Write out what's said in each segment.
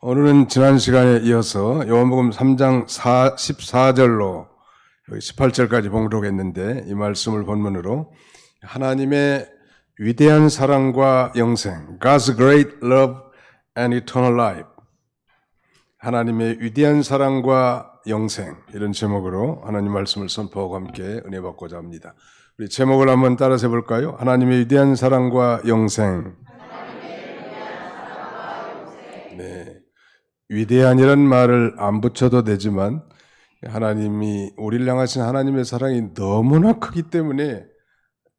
오늘은 지난 시간에 이어서 요한복음 3장 14절로 18절까지 봉독했는데, 이 말씀을 본문으로 하나님의 위대한 사랑과 영생, God's great love and eternal life, 하나님의 위대한 사랑과 영생, 이런 제목으로 하나님 말씀을 선포하고 함께 은혜 받고자 합니다. 우리 제목을 한번 따라서 해볼까요? 하나님의 위대한 사랑과 영생. 네, 위대한이란 말을 안 붙여도 되지만 하나님이 우리를 향하신 하나님의 사랑이 너무나 크기 때문에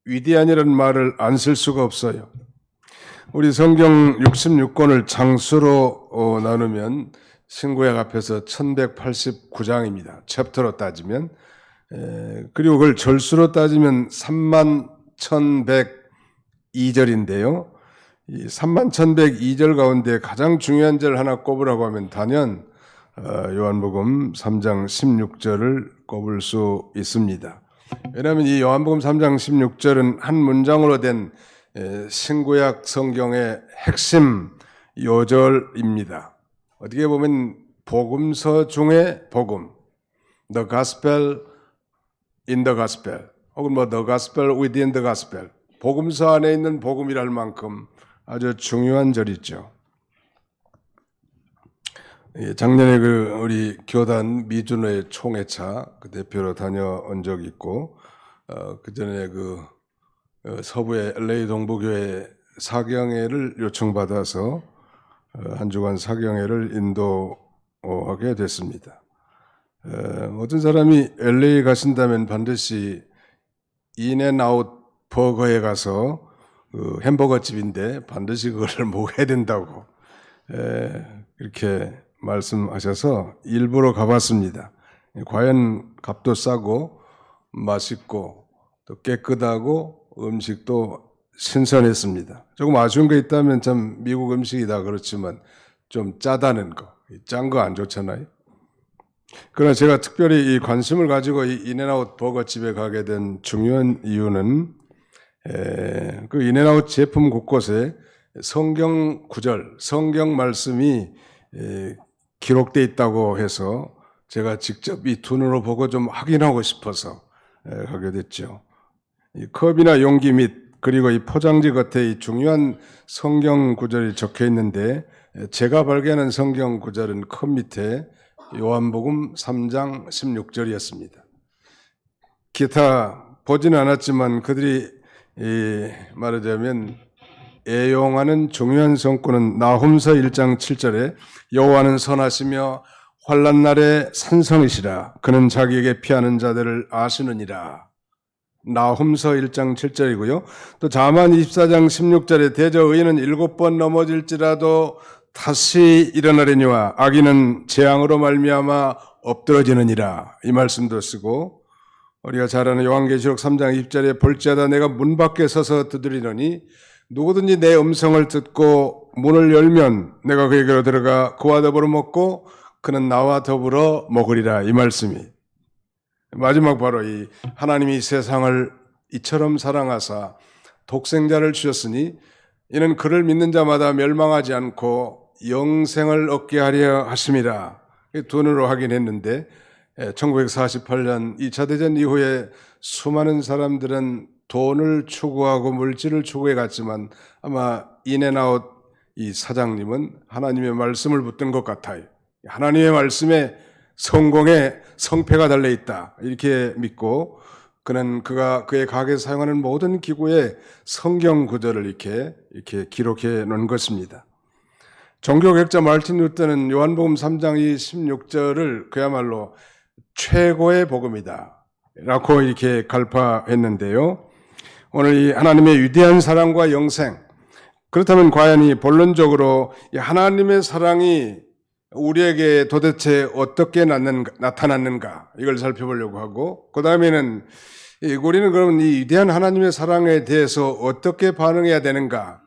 위대한이란 말을 안 쓸 수가 없어요. 우리 성경 66권을 장수로 나누면 신구약 앞에서 1189장입니다. 챕터로 따지면. 그리고 그걸 절수로 따지면 31,102절인데요. 이 31,102절 가운데 가장 중요한 절 하나 꼽으라고 하면 단연 요한복음 3장 16절을 꼽을 수 있습니다. 왜냐하면 이 요한복음 3장 16절은 한 문장으로 된 신구약 성경의 핵심 요절입니다. 어떻게 보면 복음서 중의 복음, The Gospel in the Gospel, 혹은 The Gospel within the Gospel, 복음서 안에 있는 복음이랄 만큼 아주 중요한 절이죠. 작년에 우리 교단 미주노의 총회차 대표로 다녀온 적이 있고, 그 전에 서부의 LA 동부교회 사경회를 요청받아서 한 주간 사경회를 인도하게 됐습니다. 어떤 사람이 LA 가신다면 반드시 인앤아웃 버거에 가서 햄버거 집인데 반드시 그걸 먹어야 된다고 이렇게 말씀하셔서 일부러 가봤습니다. 과연 값도 싸고 맛있고 또 깨끗하고 음식도 신선했습니다. 조금 아쉬운 거 있다면 참 미국 음식이다 그렇지만 좀 짜다는 거, 짠 거 안 좋잖아요. 그러나 제가 특별히 이 관심을 가지고 이 인앤아웃 버거 집에 가게 된 중요한 이유는 그 인앤아웃 제품 곳곳에 성경 구절, 성경 말씀이 기록되어 있다고 해서 제가 직접 이 두 눈으로 보고 좀 확인하고 싶어서 가게 됐죠. 이 컵이나 용기 및 그리고 이 포장지 겉에 이 중요한 성경 구절이 적혀 있는데, 제가 발견한 성경 구절은 컵 밑에 요한복음 3장 16절이었습니다. 기타 보지는 않았지만 그들이 말하자면 애용하는 중요한 성구는 나훔서 1장 7절에 여호와는 선하시며 환난 날에 산성이시라, 그는 자기에게 피하는 자들을 아시느니라. 나훔서 1장 7절이고요. 또 자만 24장 16절에 대저 의인은 7번 넘어질지라도 다시 일어나려니와 악인은 재앙으로 말미암아 엎드러지느니라, 이 말씀도 쓰고, 우리가 잘 아는 요한계시록 3장 20절에 볼지어다 내가 문 밖에 서서 두드리노니 누구든지 내 음성을 듣고 문을 열면 내가 그에게로 들어가 그와 더불어 먹고 그는 나와 더불어 먹으리라, 이 말씀이 마지막 바로 이 하나님이 세상을 이처럼 사랑하사 독생자를 주셨으니 이는 그를 믿는 자마다 멸망하지 않고 영생을 얻게 하려 하심이라. 두 눈으로 확인했는데 1948년 2차 대전 이후에 수많은 사람들은 돈을 추구하고 물질을 추구해 갔지만 아마 인앤아웃 이 사장님은 하나님의 말씀을 붙든 것 같아요. 하나님의 말씀에 성공의 성패가 달려있다 이렇게 믿고, 그는 그의 가게에서 사용하는 모든 기구에 성경 구절을 이렇게 기록해 놓은 것입니다. 종교개혁자 마르틴 루터는 요한복음 3장 16절을 그야말로 최고의 복음이다 라고 이렇게 갈파했는데요. 오늘 이 하나님의 위대한 사랑과 영생, 그렇다면 과연 이 본론적으로 이 하나님의 사랑이 우리에게 도대체 어떻게 나타났는가 이걸 살펴보려고 하고, 그 다음에는 우리는 그러면 이 위대한 하나님의 사랑에 대해서 어떻게 반응해야 되는가,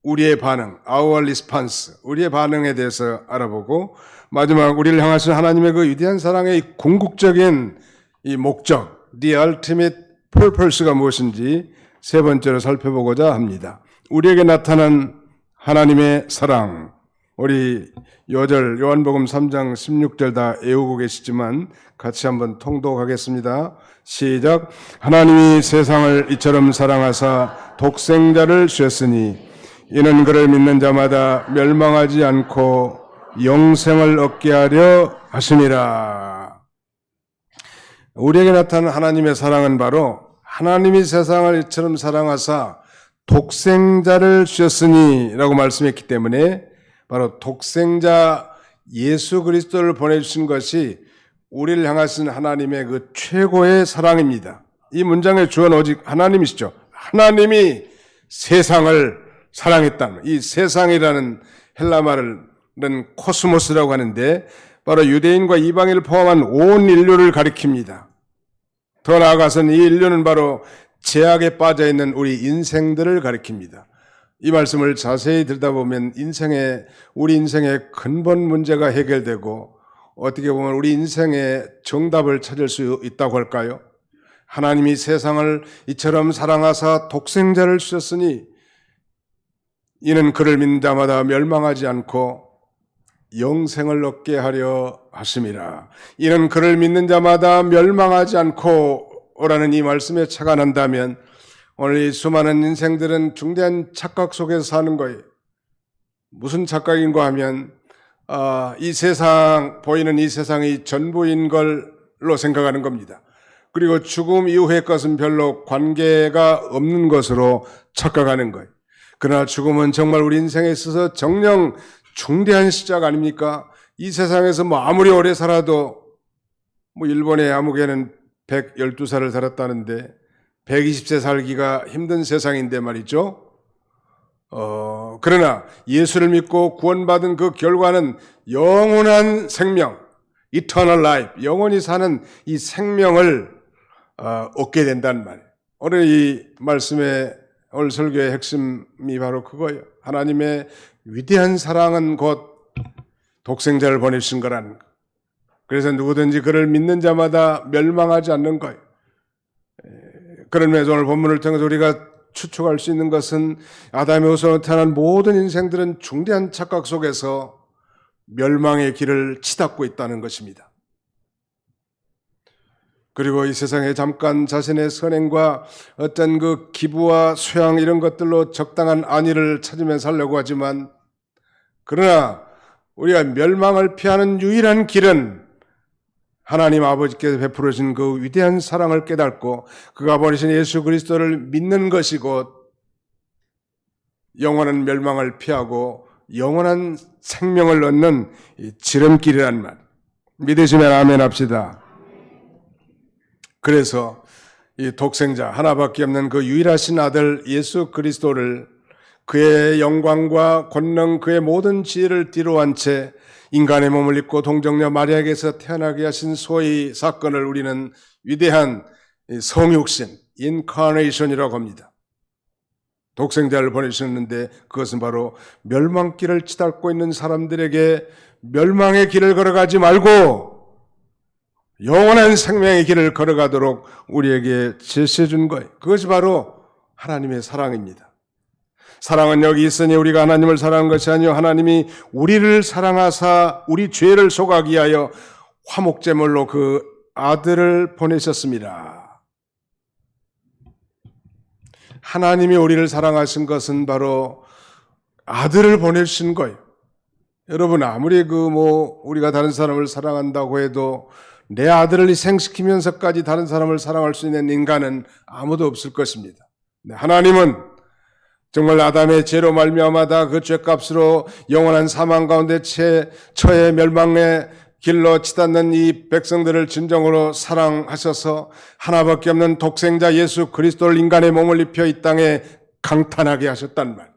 우리의 반응, our response, 우리의 반응에 대해서 알아보고, 마지막 우리를 향하신 하나님의 그 위대한 사랑의 궁극적인 이 목적, the ultimate purpose가 무엇인지 세 번째로 살펴보고자 합니다. 우리에게 나타난 하나님의 사랑, 우리 요절 요한복음 3장 16절 다 외우고 계시지만 같이 한번 통독하겠습니다. 시작. 하나님이 세상을 이처럼 사랑하사 독생자를 주셨으니 이는 그를 믿는 자마다 멸망하지 않고 영생을 얻게 하려 하심이라. 우리에게 나타난 하나님의 사랑은 바로 하나님이 세상을 이처럼 사랑하사 독생자를 주셨으니 라고 말씀했기 때문에 바로 독생자 예수 그리스도를 보내주신 것이 우리를 향하신 하나님의 그 최고의 사랑입니다. 이 문장의 주어는 오직 하나님이시죠. 하나님이 세상을 사랑했다는, 이 세상이라는 헬라 말은 코스모스라고 하는데 바로 유대인과 이방인을 포함한 온 인류를 가리킵니다. 더 나아가서는 이 인류는 바로 죄악에 빠져있는 우리 인생들을 가리킵니다. 이 말씀을 자세히 들여다보면 우리 인생의 근본 문제가 해결되고 어떻게 보면 우리 인생의 정답을 찾을 수 있다고 할까요? 하나님이 세상을 이처럼 사랑하사 독생자를 주셨으니 이는 그를 믿는 자마다 멸망하지 않고 영생을 얻게 하려 하심이라. 이는 그를 믿는 자마다 멸망하지 않고 라는 이 말씀에 착안한다면 오늘 이 수많은 인생들은 중대한 착각 속에서 사는 거예요. 무슨 착각인가 하면 이 세상, 보이는 이 세상이 전부인 걸로 생각하는 겁니다. 그리고 죽음 이후의 것은 별로 관계가 없는 것으로 착각하는 거예요. 그러나 죽음은 정말 우리 인생에 있어서 정녕 중대한 시작 아닙니까? 이 세상에서 아무리 오래 살아도 일본의 아무개는 112살을 살았다는데 120세 살기가 힘든 세상인데 말이죠. 그러나 예수를 믿고 구원받은 그 결과는 영원한 생명, eternal life, 영원히 사는 이 생명을 얻게 된다는 말이에요. 오늘 이 말씀의 오늘 설교의 핵심이 바로 그거예요. 하나님의 위대한 사랑은 곧 독생자를 보내주신 거라는 거. 그래서 누구든지 그를 믿는 자마다 멸망하지 않는 거예요. 그런 면에서 오늘 본문을 통해서 우리가 추측할 수 있는 것은 아담의 후손으로 태어난 모든 인생들은 중대한 착각 속에서 멸망의 길을 치닫고 있다는 것입니다. 그리고 이 세상에 잠깐 자신의 선행과 어떤 그 기부와 수양 이런 것들로 적당한 안위를 찾으며 살려고 하지만 그러나 우리가 멸망을 피하는 유일한 길은 하나님 아버지께서 베풀어 주신 그 위대한 사랑을 깨닫고 그가 보내신 예수 그리스도를 믿는 것이 곧 영원한 멸망을 피하고 영원한 생명을 얻는 지름길이란 말. 믿으시면 아멘 합시다. 그래서 이 독생자 하나밖에 없는 그 유일하신 아들 예수 그리스도를 그의 영광과 권능 그의 모든 지혜를 뒤로한 채 인간의 몸을 입고 동정녀 마리아에게서 태어나게 하신 소위 사건을 우리는 위대한 성육신, 인카네이션이라고 합니다. 독생자를 보내주셨는데 그것은 바로 멸망길을 치닫고 있는 사람들에게 멸망의 길을 걸어가지 말고 영원한 생명의 길을 걸어가도록 우리에게 제시해 준 거예요. 그것이 바로 하나님의 사랑입니다. 사랑은 여기 있으니 우리가 하나님을 사랑한 것이 아니요 하나님이 우리를 사랑하사 우리 죄를 속하기 위하여 화목제물로 그 아들을 보내셨습니다. 하나님이 우리를 사랑하신 것은 바로 아들을 보내주신 거예요. 여러분 아무리 우리가 다른 사람을 사랑한다고 해도 내 아들을 희생시키면서까지 다른 사람을 사랑할 수 있는 인간은 아무도 없을 것입니다. 하나님은 정말 아담의 죄로 말미암아 그 죄값으로 영원한 사망 가운데 처해 멸망의 길로 치닫는 이 백성들을 진정으로 사랑하셔서 하나밖에 없는 독생자 예수 그리스도를 인간의 몸을 입혀 이 땅에 강탄하게 하셨단 말.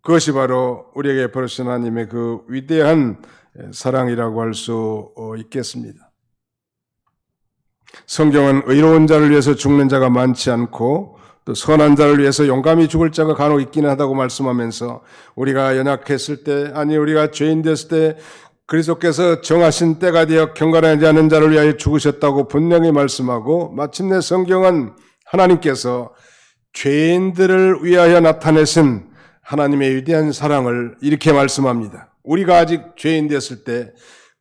그것이 바로 우리에게 베푸신 하나님의 그 위대한 사랑이라고 할 수 있겠습니다. 성경은 의로운 자를 위해서 죽는 자가 많지 않고 또 선한 자를 위해서 용감히 죽을 자가 간혹 있기는 하다고 말씀하면서 우리가 연약했을 때 우리가 죄인 됐을 때 그리스도께서 정하신 때가 되어 경건하지 않은 자를 위하여 죽으셨다고 분명히 말씀하고 마침내 성경은 하나님께서 죄인들을 위하여 나타내신 하나님의 위대한 사랑을 이렇게 말씀합니다. 우리가 아직 죄인 됐을 때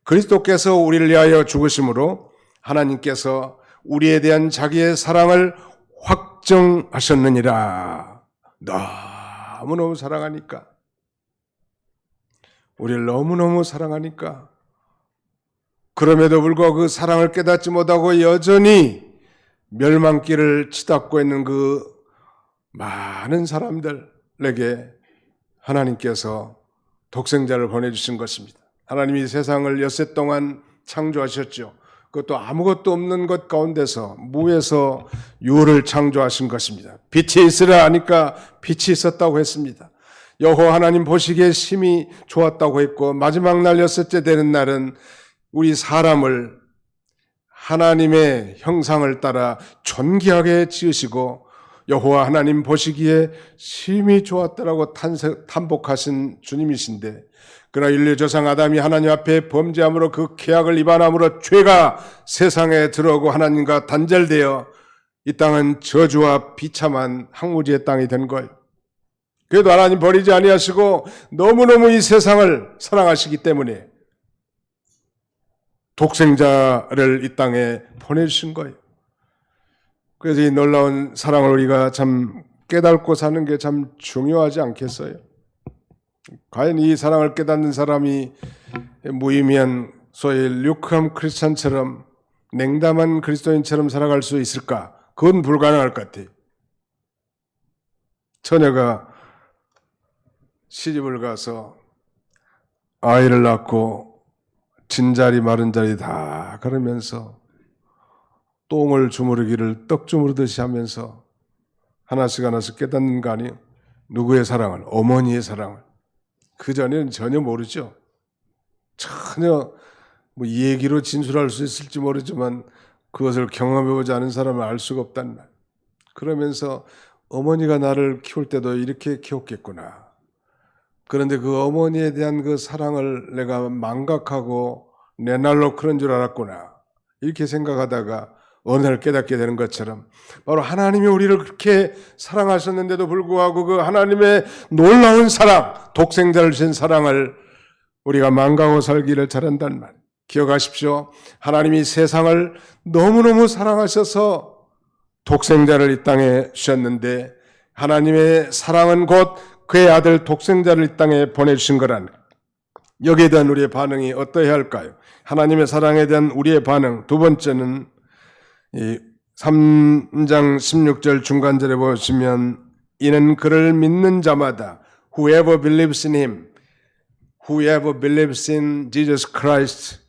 그리스도께서 우리를 위하여 죽으심으로 하나님께서 우리에 대한 자기의 사랑을 확정하셨느니라. 너무너무 사랑하니까, 우리를 너무너무 사랑하니까, 그럼에도 불구하고 그 사랑을 깨닫지 못하고 여전히 멸망길을 치닫고 있는 그 많은 사람들에게 하나님께서 독생자를 보내주신 것입니다. 하나님이 세상을 엿새 동안 창조하셨죠. 그것도 아무것도 없는 것 가운데서, 무에서 유를 창조하신 것입니다. 빛이 있으라 하니까 빛이 있었다고 했습니다. 여호와 하나님 보시기에 심히 좋았다고 했고, 마지막 날 여섯째 되는 날은 우리 사람을 하나님의 형상을 따라 존귀하게 지으시고 여호와 하나님 보시기에 심히 좋았다라고 탄복하신 주님이신데, 그러나 인류 조상 아담이 하나님 앞에 범죄함으로 그 계약을 위반함으로 죄가 세상에 들어오고 하나님과 단절되어 이 땅은 저주와 비참한 항무지의 땅이 된 거예요. 그래도 하나님 버리지 아니하시고 너무너무 이 세상을 사랑하시기 때문에 독생자를 이 땅에 보내주신 거예요. 그래서 이 놀라운 사랑을 우리가 참 깨닫고 사는 게 참 중요하지 않겠어요? 과연 이 사랑을 깨닫는 사람이 무의미한 소위 류크람 크리스찬처럼 냉담한 그리스도인처럼 살아갈 수 있을까? 그건 불가능할 것 같아요. 처녀가 시집을 가서 아이를 낳고 진자리 마른 자리 다 걸으면서 똥을 주무르기를 떡 주무르듯이 하면서 하나씩 하나씩 깨닫는 거 아니에요? 누구의 사랑을? 어머니의 사랑을. 그전에는 전혀 모르죠. 전혀 이 얘기로 진술할 수 있을지 모르지만 그것을 경험해보지 않은 사람은 알 수가 없단 말. 그러면서 어머니가 나를 키울 때도 이렇게 키웠겠구나. 그런데 그 어머니에 대한 그 사랑을 내가 망각하고 내 날로 그런 줄 알았구나. 이렇게 생각하다가 어느 날 깨닫게 되는 것처럼 바로 하나님이 우리를 그렇게 사랑하셨는데도 불구하고 그 하나님의 놀라운 사랑, 독생자를 주신 사랑을 우리가 망각하고 살기를 잘한단 말이에요. 기억하십시오. 하나님이 세상을 너무너무 사랑하셔서 독생자를 이 땅에 주셨는데 하나님의 사랑은 곧 그의 아들 독생자를 이 땅에 보내주신 거라는 거예요. 여기에 대한 우리의 반응이 어떠해야 할까요? 하나님의 사랑에 대한 우리의 반응. 두 번째는 이 3장 16절 중간절에 보시면 이는 그를 믿는 자마다 whoever believes in him, whoever believes in Jesus Christ,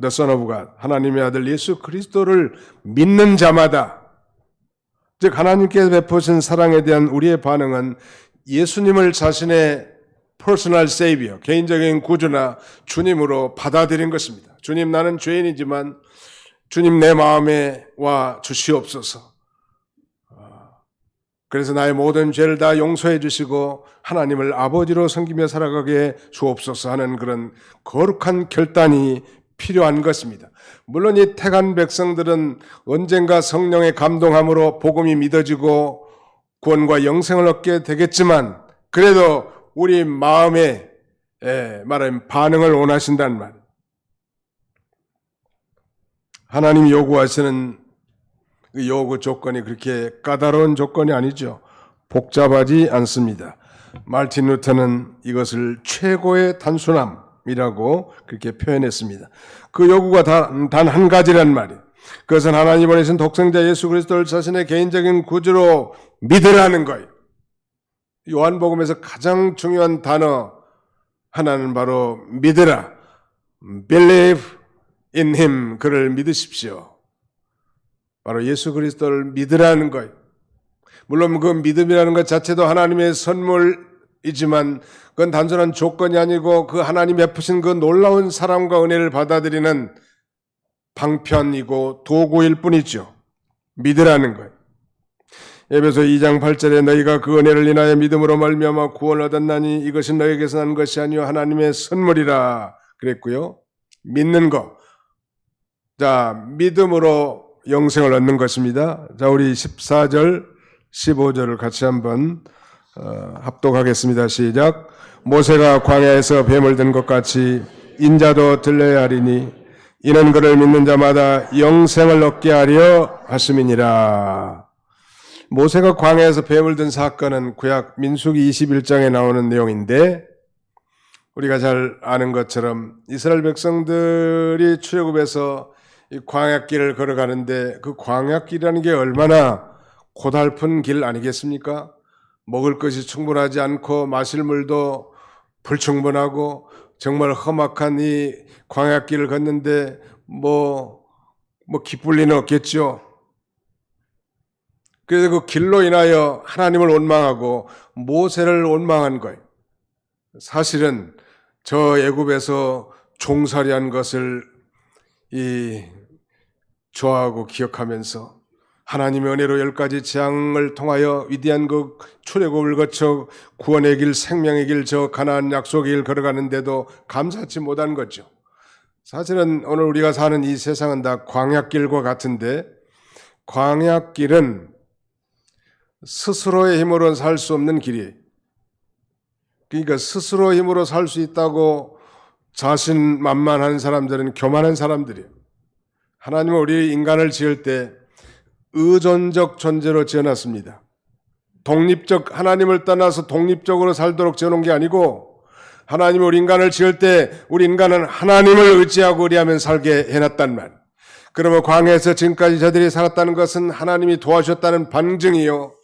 the Son of God, 하나님의 아들 예수 그리스도를 믿는 자마다, 즉 하나님께서 베푸신 사랑에 대한 우리의 반응은 예수님을 자신의 personal savior, 개인적인 구주나 주님으로 받아들인 것입니다. 주님, 나는 죄인이지만 주님 내 마음에 와 주시옵소서. 그래서 나의 모든 죄를 다 용서해 주시고 하나님을 아버지로 섬기며 살아가게 주옵소서 하는 그런 거룩한 결단이 필요한 것입니다. 물론 이 택한 백성들은 언젠가 성령의 감동함으로 복음이 믿어지고 구원과 영생을 얻게 되겠지만 그래도 우리 마음에 말하면 반응을 원하신단 말이에요. 하나님이 요구하시는 그 요구 조건이 그렇게 까다로운 조건이 아니죠. 복잡하지 않습니다. 마르틴 루터는 이것을 최고의 단순함이라고 그렇게 표현했습니다. 그 요구가 단 한 가지란 말이에요. 그것은 하나님 보내신 독생자 예수 그리스도를 자신의 개인적인 구주로 믿으라는 거예요. 요한복음에서 가장 중요한 단어 하나는 바로 믿으라. Believe in him, 그를 믿으십시오. 바로 예수 그리스도를 믿으라는 거예요. 물론 그 믿음이라는 것 자체도 하나님의 선물이지만 그건 단순한 조건이 아니고 그 하나님 베푸신 그 놀라운 사랑과 은혜를 받아들이는 방편이고 도구일 뿐이죠. 믿으라는 거예요. 에베소 2장 8절에 너희가 그 은혜를 인하여 믿음으로 말미암아 구원을 얻었나니 이것이 너희에게서 난 것이 아니요 하나님의 선물이라 그랬고요. 믿는 것. 자, 믿음으로 영생을 얻는 것입니다. 자, 우리 14절, 15절을 같이 한번 합독하겠습니다. 시작. 모세가 광야에서 뱀을 든 것 같이 인자도 들려야 하리니 이는 그를 믿는 자마다 영생을 얻게 하려 하심이니라. 모세가 광야에서 뱀을 든 사건은 구약 민수기 21장에 나오는 내용인데, 우리가 잘 아는 것처럼 이스라엘 백성들이 출애굽에서 이 광야길을 걸어가는데, 그 광야길이라는 게 얼마나 고달픈 길 아니겠습니까? 먹을 것이 충분하지 않고 마실 물도 불충분하고 정말 험악한 이 광야길을 걷는데 뭐 기쁠 리는 없겠죠. 그래서 그 길로 인하여 하나님을 원망하고 모세를 원망한 거예요. 사실은 저 애굽에서 종살이한 것을 좋아하고 기억하면서 하나님의 은혜로 10가지 재앙을 통하여 위대한 그 출애굽을 거쳐 구원의 길, 생명의 길, 저 가나안 약속의 길 걸어가는데도 감사치 못한 거죠. 사실은 오늘 우리가 사는 이 세상은 다 광야길과 같은데, 광야길은 스스로의 힘으로 살 수 없는 길이에요. 그러니까 스스로 힘으로 살 수 있다고 자신만만한 사람들은 교만한 사람들이에요. 하나님은 우리 인간을 지을 때 의존적 존재로 지어놨습니다. 독립적, 하나님을 떠나서 독립적으로 살도록 지어놓은 게 아니고, 하나님이 우리 인간을 지을 때 우리 인간은 하나님을 의지하고 의리하면 살게 해놨단 말. 그러면 광야에서 지금까지 저들이 살았다는 것은 하나님이 도와주셨다는 반증이요,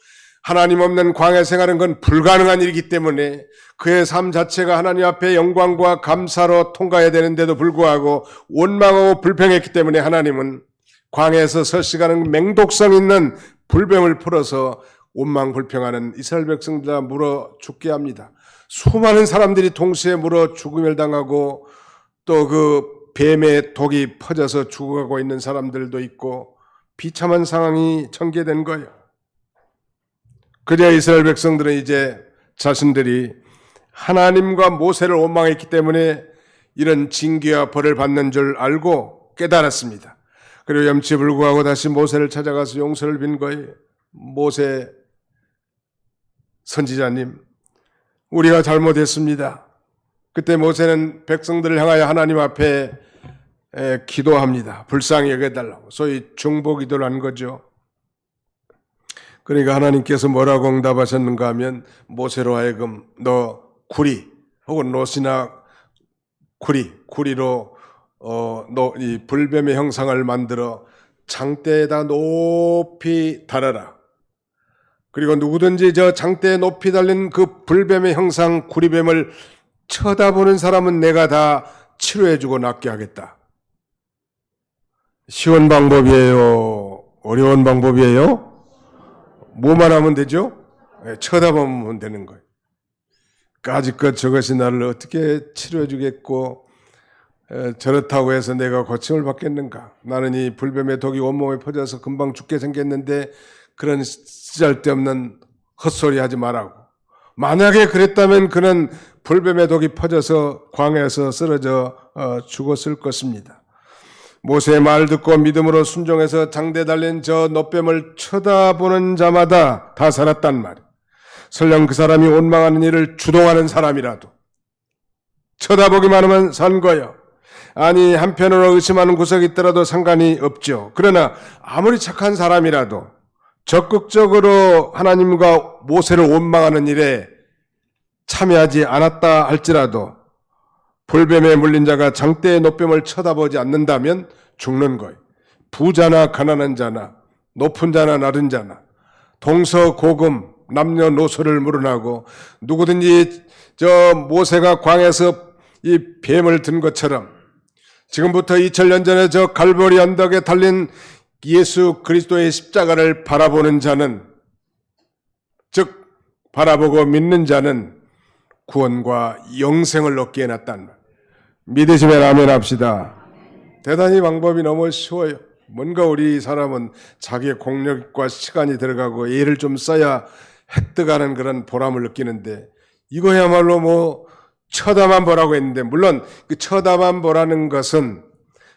하나님 없는 광야 생활은 건 불가능한 일이기 때문에 그의 삶 자체가 하나님 앞에 영광과 감사로 통과해야 되는데도 불구하고 원망하고 불평했기 때문에 하나님은 광야에서 설식하는 맹독성 있는 불뱀을 풀어서 원망불평하는 이스라엘 백성들 다 물어 죽게 합니다. 수많은 사람들이 동시에 물어 죽음을 당하고 또 그 뱀의 독이 퍼져서 죽어가고 있는 사람들도 있고 비참한 상황이 전개된 거예요. 그래야 이스라엘 백성들은 이제 자신들이 하나님과 모세를 원망했기 때문에 이런 징계와 벌을 받는 줄 알고 깨달았습니다. 그리고 염치불구하고 다시 모세를 찾아가서 용서를 빈 거예요. 모세 선지자님, 우리가 잘못했습니다. 그때 모세는 백성들을 향하여 하나님 앞에 기도합니다. 불쌍히 여겨달라고. 소위 중보기도를 한 거죠. 그러니까 하나님께서 뭐라고 응답하셨는가 하면, 모세로 하여금 너 구리 혹은 노시나 구리로 이 불뱀의 형상을 만들어 장대에다 높이 달아라. 그리고 누구든지 저 장대에 높이 달린 그 불뱀의 형상 구리뱀을 쳐다보는 사람은 내가 다 치료해주고 낫게 하겠다. 쉬운 방법이에요? 어려운 방법이에요? 뭐만 하면 되죠? 쳐다보면 되는 거예요. 까짓것 저것이 나를 어떻게 치료해주겠고 저렇다고 해서 내가 고침을 받겠는가? 나는 이 불뱀의 독이 온몸에 퍼져서 금방 죽게 생겼는데 그런 쓰잘데없는 헛소리 하지 말라고. 만약에 그랬다면 그는 불뱀의 독이 퍼져서 광야에서 쓰러져 죽었을 것입니다. 모세의 말 듣고 믿음으로 순종해서 장대에 달린 저 놋뱀을 쳐다보는 자마다 다 살았단 말이에요. 설령 그 사람이 원망하는 일을 주동하는 사람이라도 쳐다보기만 하면 산 거예요. 아니, 한편으로 의심하는 구석이 있더라도 상관이 없죠. 그러나 아무리 착한 사람이라도 적극적으로 하나님과 모세를 원망하는 일에 참여하지 않았다 할지라도 불뱀에 물린 자가 장대의 놋뱀을 쳐다보지 않는다면 죽는 거예요. 부자나 가난한 자나 높은 자나 낮은 자나 동서고금 남녀노소를 물어나고 누구든지 저 모세가 광야에서 이 뱀을 든 것처럼 지금부터 2000년 전에 저 갈보리 언덕에 달린 예수 그리스도의 십자가를 바라보는 자는, 즉 바라보고 믿는 자는 구원과 영생을 얻게 해놨단 말. 믿으시면 아멘 합시다. 대단히 방법이 너무 쉬워요. 뭔가 우리 사람은 자기의 공력과 시간이 들어가고 애를 좀 써야 획득하는 그런 보람을 느끼는데, 이거야말로 뭐 쳐다만 보라고 했는데, 물론 그 쳐다만 보라는 것은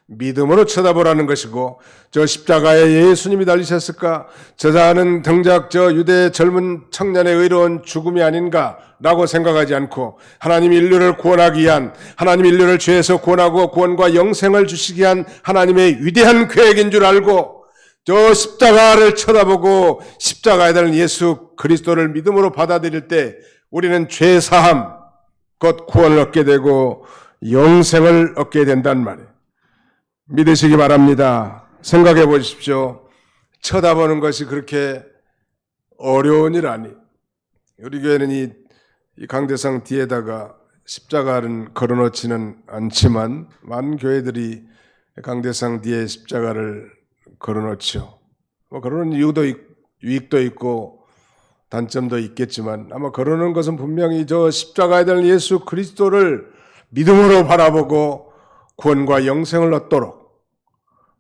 믿음으로 쳐다보라는 것이고, 저 십자가에 예수님이 달리셨을까? 저자는 정작 저 유대 젊은 청년의 의로운 죽음이 아닌가라고 생각하지 않고, 하나님 인류를 구원하기 위한, 하나님 인류를 죄에서 구원하고 구원과 영생을 주시기 위한 하나님의 위대한 계획인 줄 알고, 저 십자가를 쳐다보고 십자가에 달린 예수 그리스도를 믿음으로 받아들일 때 우리는 죄 사함, 곧 구원을 얻게 되고 영생을 얻게 된단 말이에요. 믿으시기 바랍니다. 생각해 보십시오. 쳐다보는 것이 그렇게 어려운 일 아니. 우리 교회는 이 강대상 뒤에다가 십자가는 걸어놓지는 않지만 많은 교회들이 강대상 뒤에 십자가를 걸어놓죠. 걸어놓은 이유도 유익도 있고 단점도 있겠지만 아마 걸어놓은 것은 분명히 저 십자가에 달린 예수 그리스도를 믿음으로 바라보고 구원과 영생을 얻도록,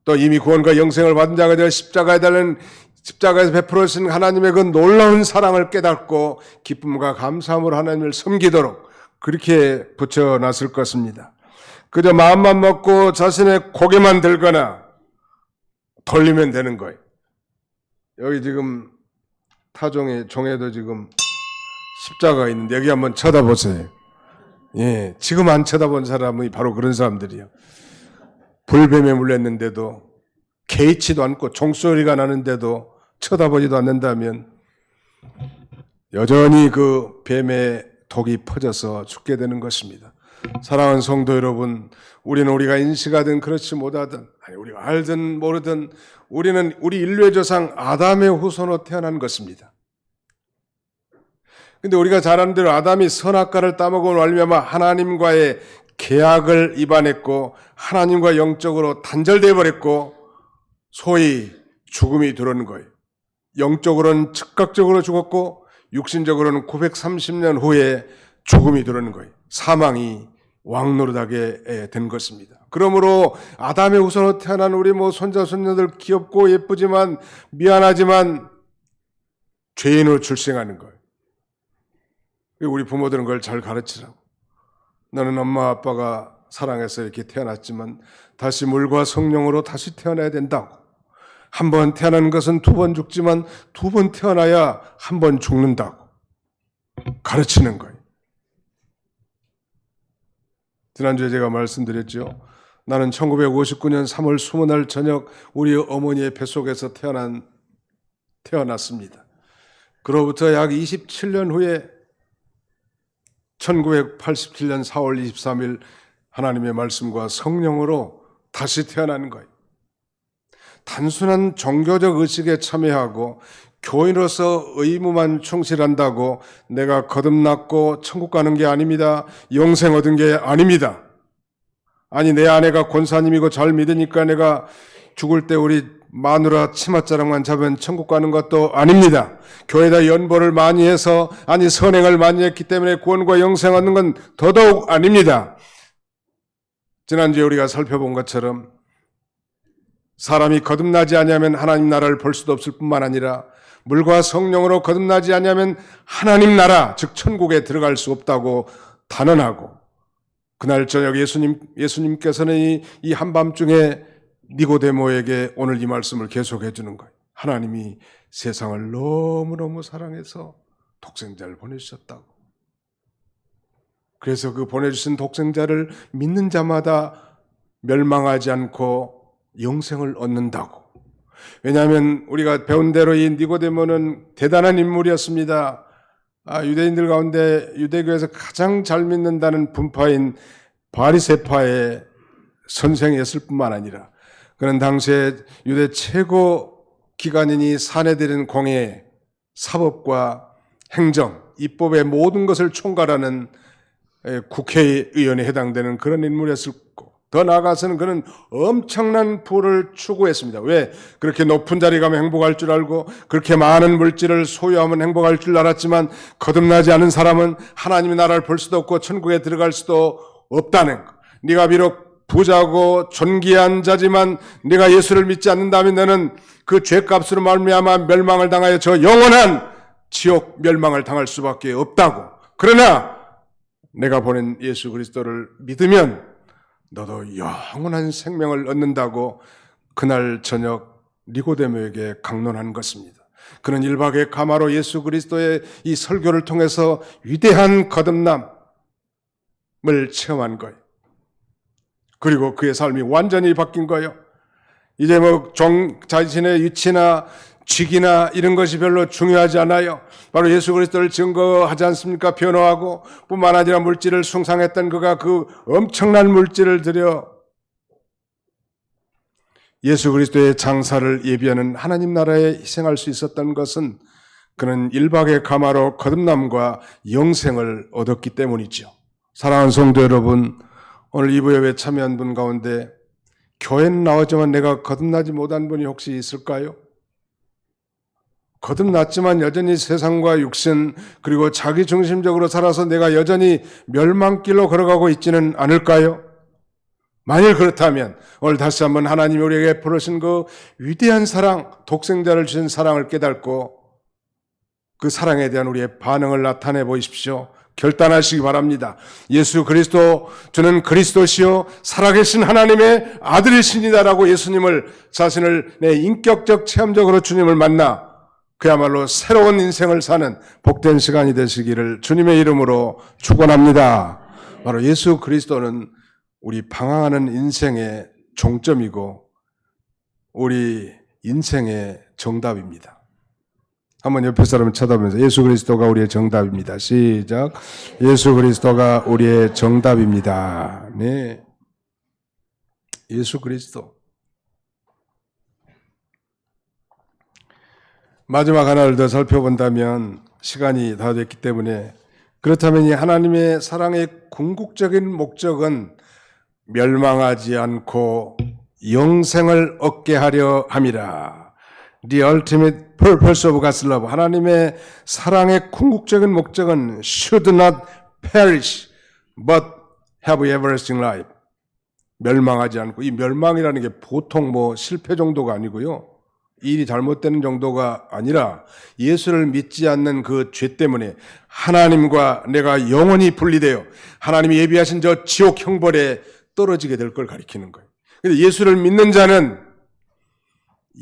또 이미 구원과 영생을 받은 자가 되어 십자가에 달린 십자가에서 베풀어주신 하나님의 그 놀라운 사랑을 깨닫고 기쁨과 감사함으로 하나님을 섬기도록 그렇게 붙여놨을 것입니다. 그저 마음만 먹고 자신의 고개만 들거나 돌리면 되는 거예요. 여기 지금 타종의 종에도 지금 십자가가 있는데 여기 한번 쳐다보세요. 예, 지금 안 쳐다본 사람이 바로 그런 사람들이에요. 불뱀에 물렸는데도 개의치도 않고 종소리가 나는데도 쳐다보지도 않는다면 여전히 그 뱀의 독이 퍼져서 죽게 되는 것입니다. 사랑하는 성도 여러분, 우리가 인식하든 그렇지 못하든, 아니 우리가 알든 모르든 우리는 우리 인류의 조상 아담의 후손으로 태어난 것입니다. 근데 우리가 잘 아는 대로 아담이 선악과를 따먹은 말미암아 하나님과의 계약을 위반했고 하나님과 영적으로 단절되어 버렸고 소위 죽음이 들어오는 거예요. 영적으로는 즉각적으로 죽었고 육신적으로는 930년 후에 죽음이 들어오는 거예요. 사망이 왕노릇하게 된 것입니다. 그러므로 아담의 후손으로 태어난 우리 손자 손녀들 귀엽고 예쁘지만 미안하지만 죄인으로 출생하는 거예요. 우리 부모들은 그걸 잘 가르치라고. 너는 엄마 아빠가 사랑해서 이렇게 태어났지만 다시 물과 성령으로 다시 태어나야 된다고. 한 번 태어나는 것은 두 번 죽지만 두 번 태어나야 한 번 죽는다고 가르치는 거예요. 지난주에 제가 말씀드렸죠. 나는 1959년 3월 20날 저녁 우리 어머니의 뱃속에서 태어났습니다. 그로부터 약 27년 후에 1987년 4월 23일 하나님의 말씀과 성령으로 다시 태어나는 거예요. 단순한 종교적 의식에 참여하고 교인으로서 의무만 충실한다고 내가 거듭났고 천국 가는 게 아닙니다. 영생 얻은 게 아닙니다. 아니 내 아내가 권사님이고 잘 믿으니까 내가 죽을 때 우리 마누라 치맛자락만 잡으면 천국 가는 것도 아닙니다. 교회에다 연보를 많이 해서 아니 선행을 많이 했기 때문에 구원과 영생 얻는 건 더더욱 아닙니다. 지난주에 우리가 살펴본 것처럼 사람이 거듭나지 아니하면 하나님 나라를 볼 수도 없을 뿐만 아니라 물과 성령으로 거듭나지 아니하면 하나님 나라 즉 천국에 들어갈 수 없다고 단언하고 그날 저녁 예수님께서는 이 한밤중에 니고데모에게 오늘 이 말씀을 계속해 주는 거예요. 하나님이 세상을 너무너무 사랑해서 독생자를 보내주셨다고. 그래서 그 보내주신 독생자를 믿는 자마다 멸망하지 않고 영생을 얻는다고. 왜냐하면 우리가 배운 대로 이 니고데모는 대단한 인물이었습니다. 유대인들 가운데 유대교에서 가장 잘 믿는다는 분파인 바리새파의 선생이었을 뿐만 아니라 그는 당시에 유대 최고 기관인이 사내들인 공회, 사법과 행정, 입법의 모든 것을 총괄하는 국회의원에 해당되는 그런 인물이었을 거고 더 나아가서는 그는 엄청난 부를 추구했습니다. 왜? 그렇게 높은 자리 가면 행복할 줄 알고 그렇게 많은 물질을 소유하면 행복할 줄 알았지만 거듭나지 않은 사람은 하나님의 나라를 볼 수도 없고 천국에 들어갈 수도 없다는 것. 네가 비록 부자고 존귀한 자지만 네가 예수를 믿지 않는다면 너는 그 죄값으로 말미암아 멸망을 당하여 저 영원한 지옥 멸망을 당할 수밖에 없다고. 그러나 내가 보낸 예수 그리스도를 믿으면 너도 영원한 생명을 얻는다고 그날 저녁 니고데모에게 강론한 것입니다. 그는 1박의 가마로 예수 그리스도의 이 설교를 통해서 위대한 거듭남을 체험한 거예요. 그리고 그의 삶이 완전히 바뀐 거예요. 이제 자신의 위치나 직이나 이런 것이 별로 중요하지 않아요. 바로 예수 그리스도를 증거하지 않습니까? 변호하고 뿐만 아니라 물질을 숭상했던 그가 그 엄청난 물질을 들여 예수 그리스도의 장사를 예비하는 하나님 나라에 희생할 수 있었던 것은 그는 1박의 가마로 거듭남과 영생을 얻었기 때문이죠. 사랑하는 성도 여러분, 오늘 2부 예배에 참여한 분 가운데 교회는 나오지만 내가 거듭나지 못한 분이 혹시 있을까요? 거듭났지만 여전히 세상과 육신 그리고 자기중심적으로 살아서 내가 여전히 멸망길로 걸어가고 있지는 않을까요? 만일 그렇다면 오늘 다시 한번 하나님이 우리에게 부르신 그 위대한 사랑, 독생자를 주신 사랑을 깨닫고 그 사랑에 대한 우리의 반응을 나타내 보십시오. 결단하시기 바랍니다. 예수 그리스도, 주는 그리스도시요 살아계신 하나님의 아들이시니다라고 예수님을 자신을 내 인격적 체험적으로 주님을 만나 그야말로 새로운 인생을 사는 복된 시간이 되시기를 주님의 이름으로 축원합니다. 바로 예수 그리스도는 우리 방황하는 인생의 종점이고 우리 인생의 정답입니다. 한번 옆에 사람을 쳐다보면서 예수 그리스도가 우리의 정답입니다. 시작. 예수 그리스도가 우리의 정답입니다. 네. 예수 그리스도. 마지막 하나를 더 살펴본다면 시간이 다 됐기 때문에 그렇다면 이 하나님의 사랑의 궁극적인 목적은 멸망하지 않고 영생을 얻게 하려 함이라. The ultimate purpose of God's love. 하나님의 사랑의 궁극적인 목적은 should not perish but have everlasting life. 멸망하지 않고, 이 멸망이라는 게 보통 실패 정도가 아니고요. 일이 잘못되는 정도가 아니라 예수를 믿지 않는 그 죄 때문에 하나님과 내가 영원히 분리되어 하나님이 예비하신 저 지옥 형벌에 떨어지게 될 걸 가리키는 거예요. 근데 예수를 믿는 자는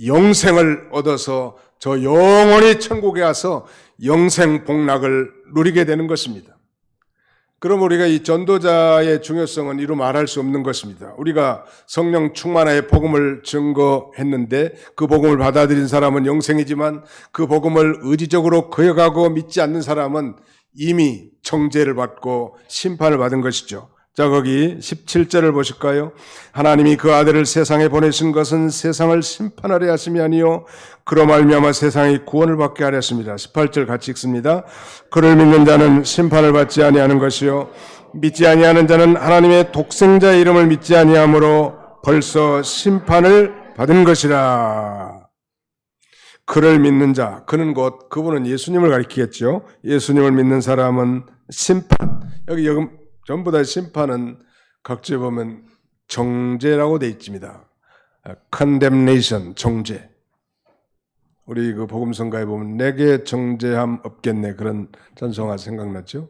영생을 얻어서 저 영원히 천국에 가서 영생 복락을 누리게 되는 것입니다. 그럼 우리가 이 전도자의 중요성은 이루 말할 수 없는 것입니다. 우리가 성령 충만하에 복음을 증거했는데 그 복음을 받아들인 사람은 영생이지만 그 복음을 의지적으로 거역하고 믿지 않는 사람은 이미 정죄를 받고 심판을 받은 것이죠. 자, 거기 17절을 보실까요? 하나님이 그 아들을 세상에 보내신 것은 세상을 심판하려 하심이 아니요 그로 말미암아 세상이 구원을 받게 하려 하십니다. 18절 같이 읽습니다. 그를 믿는 자는 심판을 받지 아니하는 것이요 믿지 아니하는 자는 하나님의 독생자의 이름을 믿지 아니하므로 벌써 심판을 받은 것이라. 그를 믿는 자, 그는 곧 그분은 예수님을 가리키겠죠. 예수님을 믿는 사람은 심판, 여기 전부 다 심판은 각지에 보면 정죄라고 되어 있습니다. condemnation, 정죄. 우리 그 복음성가에 보면 내게 정죄함 없겠네 그런 찬송가 생각났죠.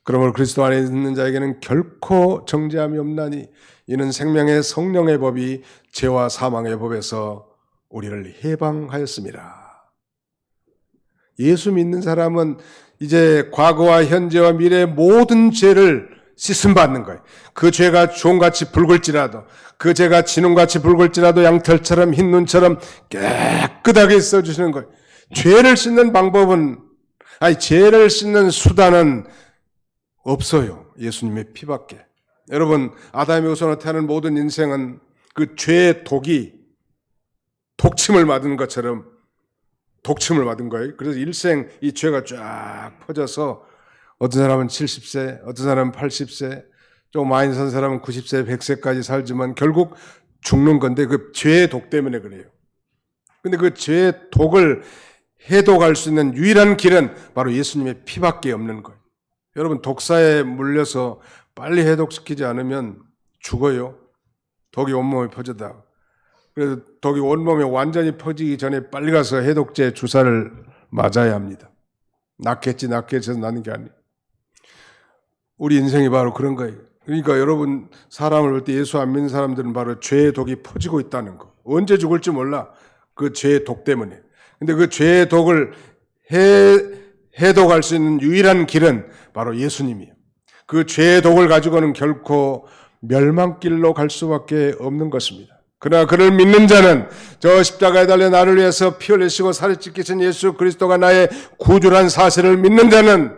그러므로 그리스도 안에 있는 자에게는 결코 정죄함이 없나니 이는 생명의 성령의 법이 죄와 사망의 법에서 우리를 해방하였습니다. 예수 믿는 사람은 이제 과거와 현재와 미래의 모든 죄를 씻음받는 거예요. 그 죄가 주홍같이 붉을지라도 그 죄가 진홍같이 붉을지라도 양털처럼 흰 눈처럼 깨끗하게 써주시는 거예요. 죄를 씻는 방법은 죄를 씻는 수단은 없어요. 예수님의 피밖에. 여러분 아담이 우선한테 하는 모든 인생은 그 죄의 독이 독침을 맞은 것처럼 독침을 받은 거예요. 그래서 일생 이 죄가 쫙 퍼져서 어떤 사람은 70세, 어떤 사람은 80세, 좀 많이 산 사람은 90세, 100세까지 살지만 결국 죽는 건데 그 죄의 독 때문에 그래요. 근데 그 죄의 독을 해독할 수 있는 유일한 길은 바로 예수님의 피밖에 없는 거예요. 여러분 독사에 물려서 빨리 해독시키지 않으면 죽어요. 독이 온몸에 퍼져다. 그래서 독이 온몸에 완전히 퍼지기 전에 빨리 가서 해독제 주사를 맞아야 합니다. 낫겠지 해서 나는 게 아니에요. 우리 인생이 바로 그런 거예요. 그러니까 여러분, 사람을 볼 때 예수 안 믿는 사람들은 바로 죄의 독이 퍼지고 있다는 거. 언제 죽을지 몰라. 그 죄의 독 때문에. 근데 그 죄의 독을 해독할 수 있는 유일한 길은 바로 예수님이에요. 그 죄의 독을 가지고는 결코 멸망길로 갈 수밖에 없는 것입니다. 그러나 그를 믿는 자는, 저 십자가에 달려 나를 위해서 피 흘리시고 살을 찢기신 예수 그리스도가 나의 구주란 사실을 믿는 자는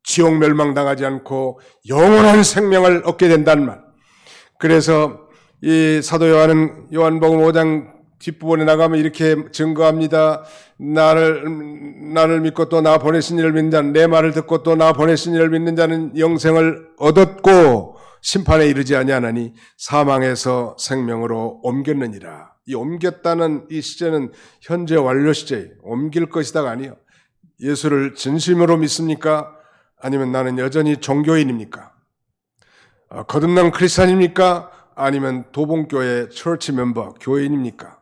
지옥 멸망당하지 않고 영원한 생명을 얻게 된다는 말. 그래서 이 사도 요한은 요한복음 5장 뒷부분에 나가면 이렇게 증거합니다. 나를 믿고 또 나 보내신 이를 믿는 자는, 내 말을 듣고 또 나 보내신 이를 믿는 자는 영생을 얻었고 심판에 이르지 아니하나니 사망에서 생명으로 옮겼느니라. 이 옮겼다는 이 시제는 현재 완료 시제, 옮길 것이다가 아니요. 예수를 진심으로 믿습니까? 아니면 나는 여전히 종교인입니까? 거듭난 크리스찬입니까? 아니면 도봉교회 처치 멤버, 교인입니까?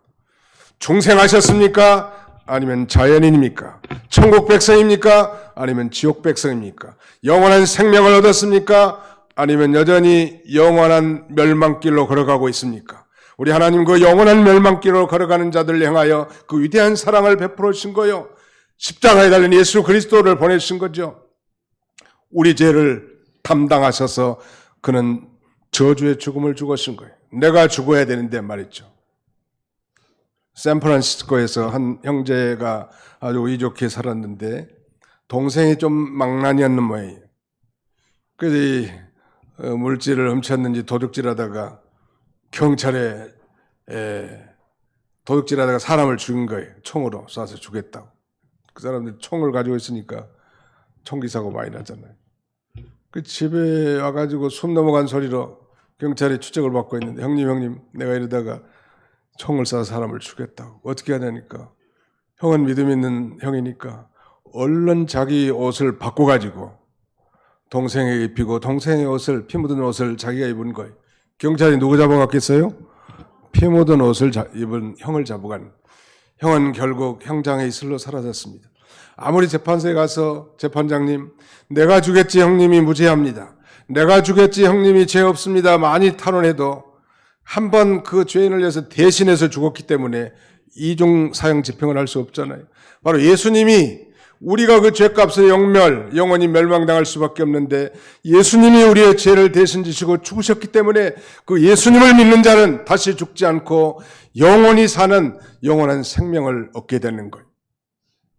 중생하셨습니까? 아니면 자연인입니까? 천국 백성입니까? 아니면 지옥 백성입니까? 영원한 생명을 얻었습니까? 아니면 여전히 영원한 멸망길로 걸어가고 있습니까? 우리 하나님 그 영원한 멸망길로 걸어가는 자들을 향하여 그 위대한 사랑을 베풀어 주신 거요. 십자가에 달린 예수 그리스도를 보내주신 거죠. 우리 죄를 담당하셔서 그는 저주의 죽음을 죽으신 거예요. 내가 죽어야 되는데 말이죠. 샌프란시스코에서 한 형제가 아주 의좋게 살았는데 동생이 좀 망나니였는 모양이에요. 그래서 이 물질을 훔쳤는지 도둑질하다가 경찰에 도둑질하다가 사람을 죽인 거예요. 총으로 쏴서 죽였다고. 그 사람들 총을 가지고 있으니까 총기 사고 많이 나잖아요. 그 집에 와가지고 숨 넘어간 소리로 경찰이 추적을 받고 있는데, 형님 내가 이러다가 총을 쏴서 사람을 죽였다고. 어떻게 하냐니까, 형은 믿음 있는 형이니까 얼른 자기 옷을 바꿔가지고 동생에게 입히고 동생의 옷을, 피 묻은 옷을 자기가 입은 거예요. 경찰이 누구 잡아갔겠어요? 피 묻은 옷을 입은 형을 잡아간. 형은 결국 형장의 이슬로 사라졌습니다. 아무리 재판소에 가서 재판장님, 내가 주겠지 형님이 무죄합니다. 내가 주겠지 형님이 죄 없습니다. 많이 탄원해도 한 번 그 죄인을 위해서 대신해서 죽었기 때문에 이중 사형 집행을 할 수 없잖아요. 바로 예수님이 우리가 그 죄값의 영원히 멸망당할 수밖에 없는데 예수님이 우리의 죄를 대신 지시고 죽으셨기 때문에 그 예수님을 믿는 자는 다시 죽지 않고 영원히 사는 영원한 생명을 얻게 되는 거예요.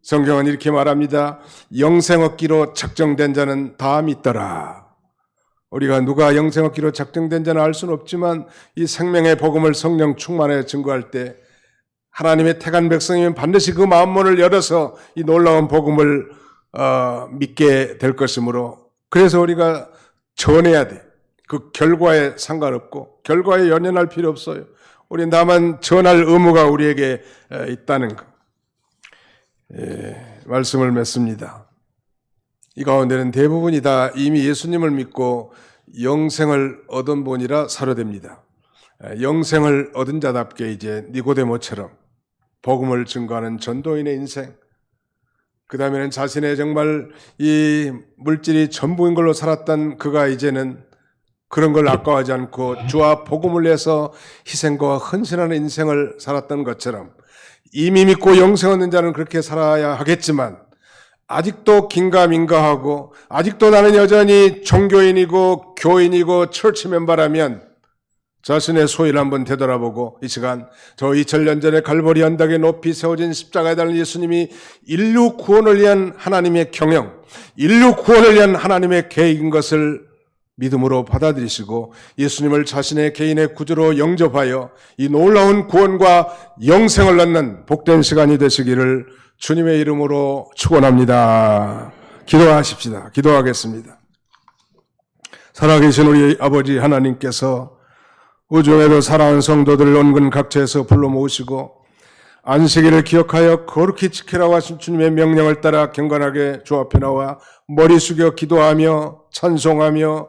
성경은 이렇게 말합니다. 영생 얻기로 작정된 자는 다 믿더라. 우리가 누가 영생 얻기로 작정된 자는 알 수는 없지만 이 생명의 복음을 성령 충만하여 증거할 때 하나님의 택한 백성이면 반드시 그 마음문을 열어서 이 놀라운 복음을 믿게 될 것이므로, 그래서 우리가 전해야 돼. 그 결과에 상관없고 결과에 연연할 필요 없어요. 우리 다만 전할 의무가 우리에게 있다는 것. 말씀을 맺습니다. 이 가운데는 대부분이 다 이미 예수님을 믿고 영생을 얻은 분이라 사료됩니다. 영생을 얻은 자답게 이제 니고데모처럼 복음을 증거하는 전도인의 인생, 그 다음에는 자신의 정말 이 물질이 전부인 걸로 살았던 그가 이제는 그런 걸 아까워하지 않고 주와 복음을 위해서 희생과 헌신하는 인생을 살았던 것처럼 이미 믿고 영생 얻는 자는 그렇게 살아야 하겠지만, 아직도 긴가민가하고 아직도 나는 여전히 종교인이고 교인이고 처치 멤버라면 자신의 소위를 한번 되돌아보고 이 시간 저 2000년 전에 갈보리 언덕에 높이 세워진 십자가에 달린 예수님이 인류 구원을 위한 하나님의 경영, 인류 구원을 위한 하나님의 계획인 것을 믿음으로 받아들이시고 예수님을 자신의 개인의 구주로 영접하여 이 놀라운 구원과 영생을 얻는 복된 시간이 되시기를 주님의 이름으로 축원합니다. 기도하십시다. 기도하겠습니다. 살아계신 우리 아버지 하나님께서 우주에도 사랑하는 성도들을 온근 각처에서 불러 모으시고 안식일을 기억하여 거룩히 지키라고 하신 주님의 명령을 따라 경건하게 주 앞에 나와 머리 숙여 기도하며 찬송하며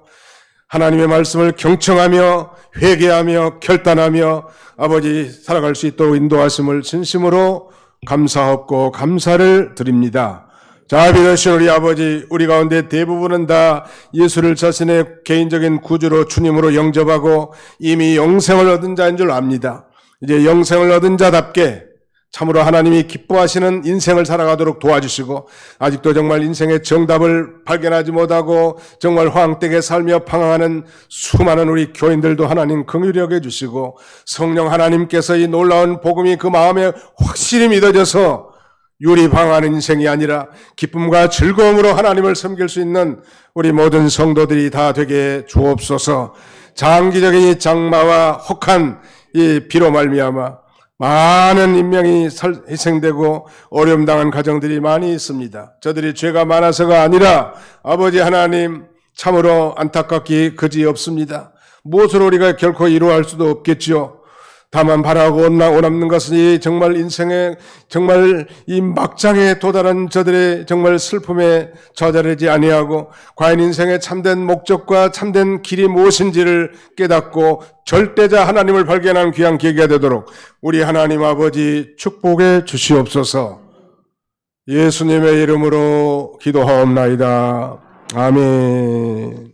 하나님의 말씀을 경청하며 회개하며 결단하며 아버지 살아갈 수 있도록 인도하심을 진심으로 감사하고 감사를 드립니다. 자비로우신 우리 아버지, 우리 가운데 대부분은 다 예수를 자신의 개인적인 구주로 주님으로 영접하고 이미 영생을 얻은 자인 줄 압니다. 이제 영생을 얻은 자답게 참으로 하나님이 기뻐하시는 인생을 살아가도록 도와주시고, 아직도 정말 인생의 정답을 발견하지 못하고 정말 황땡에 살며 방황하는 수많은 우리 교인들도 하나님 긍휼히 여겨주시고, 성령 하나님께서 이 놀라운 복음이 그 마음에 확실히 믿어져서 유리방황하는 인생이 아니라 기쁨과 즐거움으로 하나님을 섬길 수 있는 우리 모든 성도들이 다 되게 주옵소서. 장기적인 이 장마와 혹한 이 비로 말미암아 많은 인명이 희생되고 어려움 당한 가정들이 많이 있습니다. 저들이 죄가 많아서가 아니라 아버지 하나님 참으로 안타깝기 그지없습니다. 무엇으로 우리가 결코 이루어할 수도 없겠지요. 다만 바라고 원하는 것은 이 정말 인생의 정말 이 막장에 도달한 저들의 정말 슬픔에 좌절하지 아니하고 과연 인생의 참된 목적과 참된 길이 무엇인지를 깨닫고 절대자 하나님을 발견하는 귀한 계기가 되도록 우리 하나님 아버지 축복해 주시옵소서. 예수님의 이름으로 기도하옵나이다. 아멘.